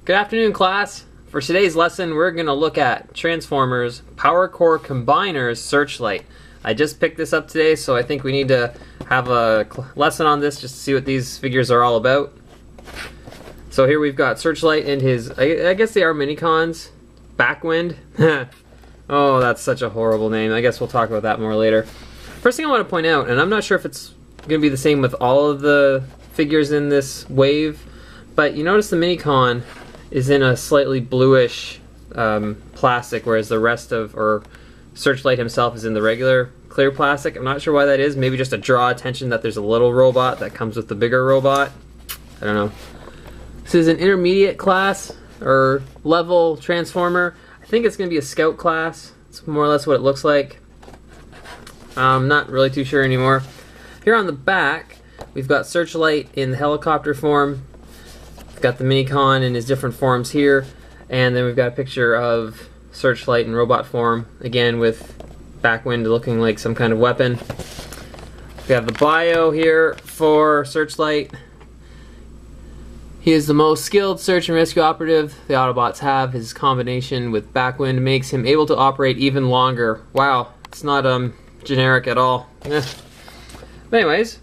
Good afternoon, class. For today's lesson, we're going to look at Transformers Power Core Combiner's Searchlight. I just picked this up today, so I think we need to have a lesson on this just to see what these figures are all about. So here we've got Searchlight and his, I guess they are Minicons, Backwind. Oh, that's such a horrible name. I guess we'll talk about that more later. First thing I want to point out, and I'm not sure if it's going to be the same with all of the figures in this wave, but you notice the Minicon is in a slightly bluish plastic, whereas the rest of, or Searchlight himself is in the regular clear plastic. I'm not sure why that is. Maybe just to draw attention that there's a little robot that comes with the bigger robot. I don't know. This is an intermediate class or level Transformer. I think it's going to be a Scout class. It's more or less what it looks like. I'm not really too sure anymore. Here on the back, we've got Searchlight in the helicopter form. We've got the Minicon in his different forms here, and then we've got a picture of Searchlight in robot form, again with Backwind looking like some kind of weapon. We have the bio here for Searchlight. He is the most skilled search and rescue operative the Autobots have. His combination with Backwind makes him able to operate even longer. Wow, it's not generic at all. But anyways,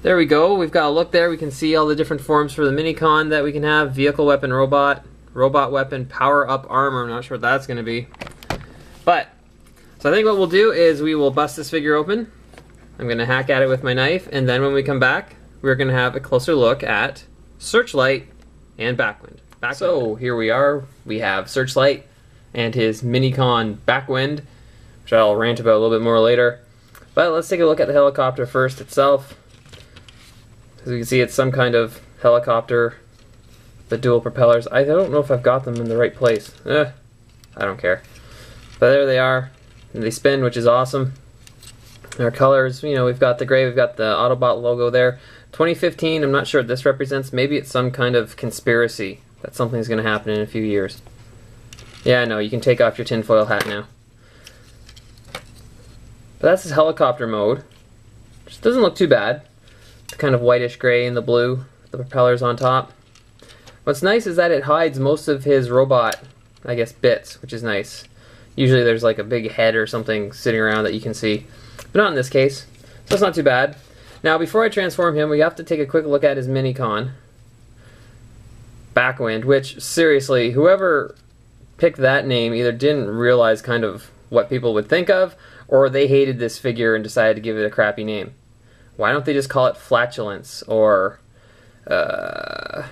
there we go. We've got a look there. We can see all the different forms for the Minicon that we can have. Vehicle, weapon, robot, robot weapon, power up armor. I'm not sure what that's going to be. But, so I think what we'll do is we will bust this figure open. I'm going to hack at it with my knife, and then when we come back, we're going to have a closer look at Searchlight and Backwind. So here we are. We have Searchlight and his Minicon Backwind, which I'll rant about a little bit more later. But let's take a look at the helicopter first itself. As you can see, it's some kind of helicopter, the dual propellers. I don't know if I've got them in the right place. I don't care. But there they are. And they spin, which is awesome. Our colors, you know, we've got the gray, we've got the Autobot logo there. 2015, I'm not sure what this represents. Maybe it's some kind of conspiracy that something's going to happen in a few years. Yeah, no, you can take off your tinfoil hat now. But that's his helicopter mode. Which doesn't look too bad. The kind of whitish gray and the blue, the propellers on top. What's nice is that it hides most of his robot, I guess, bits, which is nice. Usually there's like a big head or something sitting around that you can see, but not in this case, so it's not too bad. Now before I transform him, we have to take a quick look at his Minicon Backwind, which seriously, whoever picked that name either didn't realize kind of what people would think of, or they hated this figure and decided to give it a crappy name. Why don't they just call it Flatulence, or trying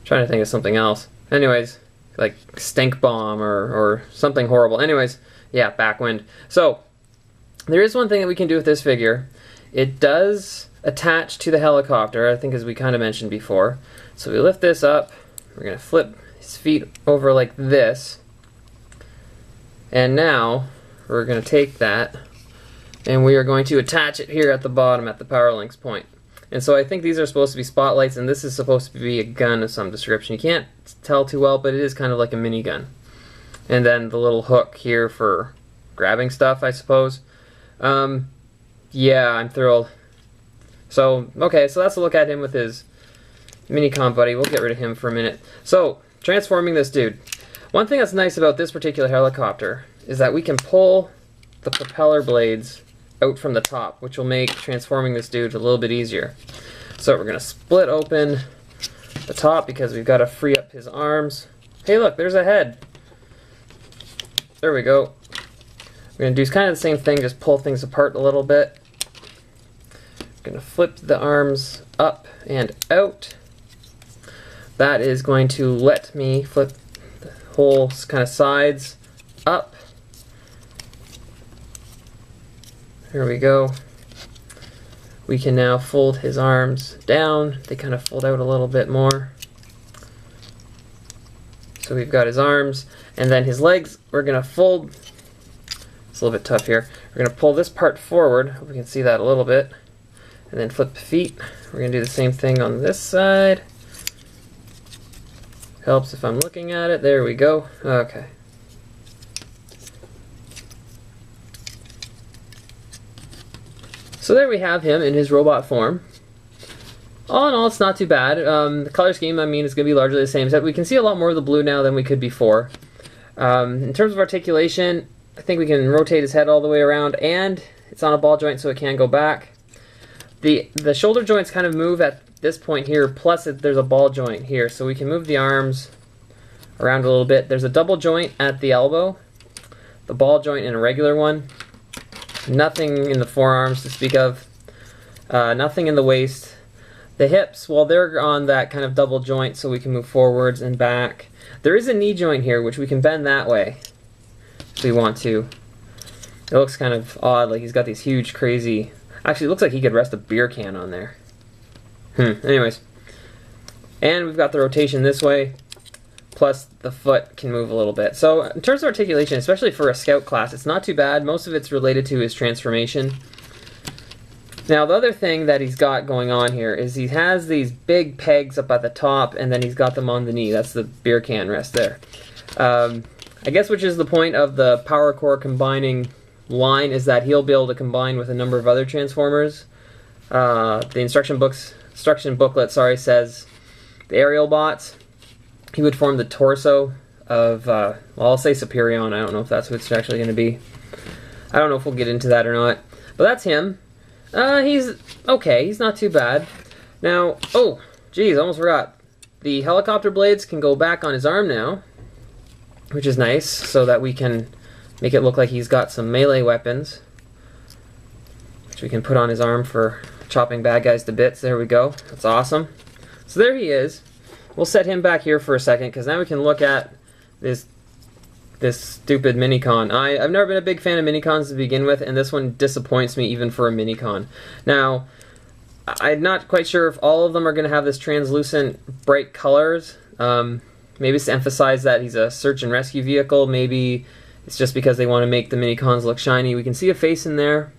to think of something else. Anyways, like Stink Bomb or something horrible. Anyways, yeah, Backwind. So there is one thing that we can do with this figure. It does attach to the helicopter, I think, as we kind of mentioned before. So we lift this up. We're going to flip his feet over like this. And now we're going to take that and we are going to attach it here at the bottom at the power links point. And so I think these are supposed to be spotlights, and this is supposed to be a gun of some description. You can't tell too well, but it is kind of like a minigun. And then the little hook here for grabbing stuff, I suppose. Yeah, I'm thrilled. So, okay, so let's look at him with his Minicon buddy. We'll get rid of him for a minute. So, transforming this dude. One thing that's nice about this particular helicopter is that we can pull the propeller blades out from the top, which will make transforming this dude a little bit easier. So we're going to split open the top because we've got to free up his arms. Hey look, there's a head. There we go. We're going to do kind of the same thing, just pull things apart a little bit. Going to flip the arms up and out. That is going to let me flip the whole kind of sides up. There we go. We can now fold his arms down. They kind of fold out a little bit more. So we've got his arms, and then his legs, we're going to fold. It's a little bit tough here. We're going to pull this part forward. Hope we can see that a little bit. And then flip the feet. We're going to do the same thing on this side. Helps if I'm looking at it. There we go. Okay. So there we have him in his robot form. All in all, it's not too bad. The color scheme, I mean, is going to be largely the same. We can see a lot more of the blue now than we could before. In terms of articulation, I think we can rotate his head all the way around, and it's on a ball joint so it can go back. The shoulder joints kind of move at this point here, plus there's a ball joint here, so we can move the arms around a little bit. There's a double joint at the elbow, the ball joint and a regular one. Nothing in the forearms to speak of. Nothing in the waist. The hips, well, they're on that kind of double joint so we can move forwards and back. There is a knee joint here which we can bend that way if we want to. It looks kind of odd, like he's got these huge crazy... Actually, it looks like he could rest a beer can on there. Anyways. And we've got the rotation this way, plus the foot can move a little bit. So in terms of articulation, especially for a scout class, it's not too bad. Most of it's related to his transformation. Now the other thing that he's got going on here is he has these big pegs up at the top and then he's got them on the knee. That's the beer can rest there. I guess which is the point of the Power Core combining line, is that he'll be able to combine with a number of other transformers. The instruction booklet says the aerial bots, he would form the torso of, well, I'll say Superion. I don't know if that's what it's actually going to be. I don't know if we'll get into that or not. But that's him. He's okay. He's not too bad. Now, oh, geez, almost forgot. The helicopter blades can go back on his arm now, which is nice, so that we can make it look like he's got some melee weapons, which we can put on his arm for chopping bad guys to bits. There we go. That's awesome. So there he is. We'll set him back here for a second, because now we can look at this stupid Minicon. I've never been a big fan of Minicons to begin with, and this one disappoints me even for a Minicon. Now, I'm not quite sure if all of them are going to have this translucent bright colors. Maybe it's to emphasize that he's a search and rescue vehicle. Maybe it's just because they want to make the Minicons look shiny. We can see a face in there.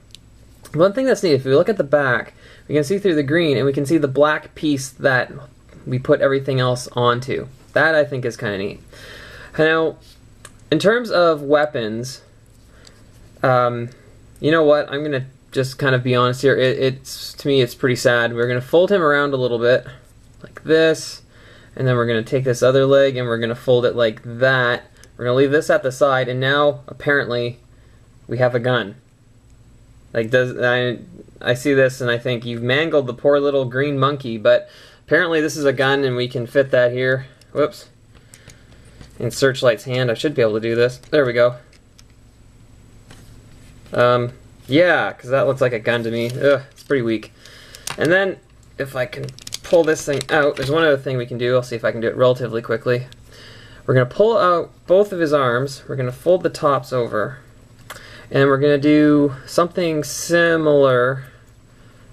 One thing that's neat, if we look at the back, we can see through the green, and we can see the black piece that we put everything else onto. That, I think, is kind of neat. Now, in terms of weapons, you know what? I'm going to just kind of be honest here. To me, it's pretty sad. We're going to fold him around a little bit, like this, and then we're going to take this other leg and we're going to fold it like that. We're going to leave this at the side, and now, apparently, we have a gun. Like, I see this and I think, you've mangled the poor little green monkey, but apparently this is a gun and we can fit that here. Whoops. In Searchlight's hand. I should be able to do this. There we go. Yeah, because that looks like a gun to me. Ugh, it's pretty weak. And then, if I can pull this thing out, there's one other thing we can do. I'll see if I can do it relatively quickly. We're going to pull out both of his arms. We're going to fold the tops over. And we're going to do something similar,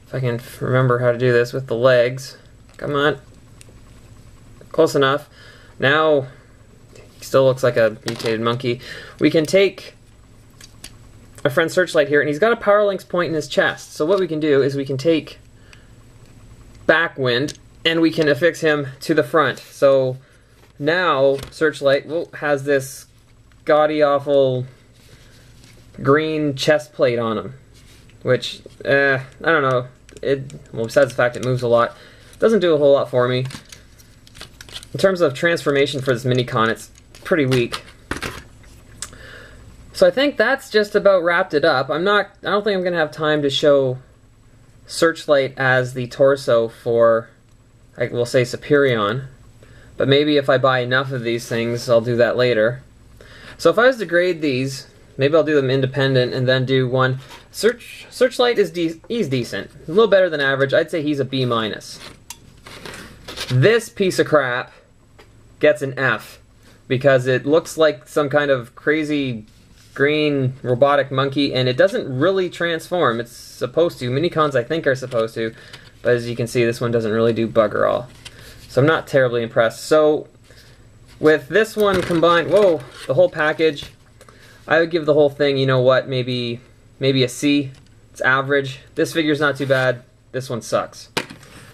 if I can remember how to do this, with the legs. Come on. Close enough. Now, he still looks like a mutated monkey. We can take our friend Searchlight here, and he's got a power links point in his chest. So what we can do is we can take Backwind, and we can affix him to the front. So now Searchlight has this gaudy, awful green chest plate on him, which, I don't know. Well, besides the fact it moves a lot, doesn't do a whole lot for me. In terms of transformation for this Minicon, it's pretty weak. So I think that's just about wrapped it up. I don't think I'm going to have time to show Searchlight as the torso for, we'll say, Superion. But maybe if I buy enough of these things, I'll do that later. So if I was to grade these, maybe I'll do them independent and then do one. Searchlight he's decent. A little better than average. I'd say he's a B-. This piece of crap gets an F because it looks like some kind of crazy green robotic monkey, and it doesn't really transform. It's supposed to. Minicons, I think, are supposed to, but as you can see, this one doesn't really do bugger all. So I'm not terribly impressed. So with this one combined, whoa, the whole package, I would give the whole thing, you know what, maybe a C. It's average. This figure's not too bad. This one sucks.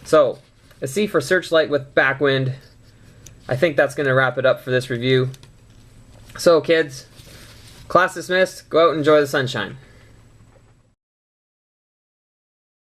So a C for Searchlight with Backwind. I think that's going to wrap it up for this review. So kids, class dismissed. Go out and enjoy the sunshine.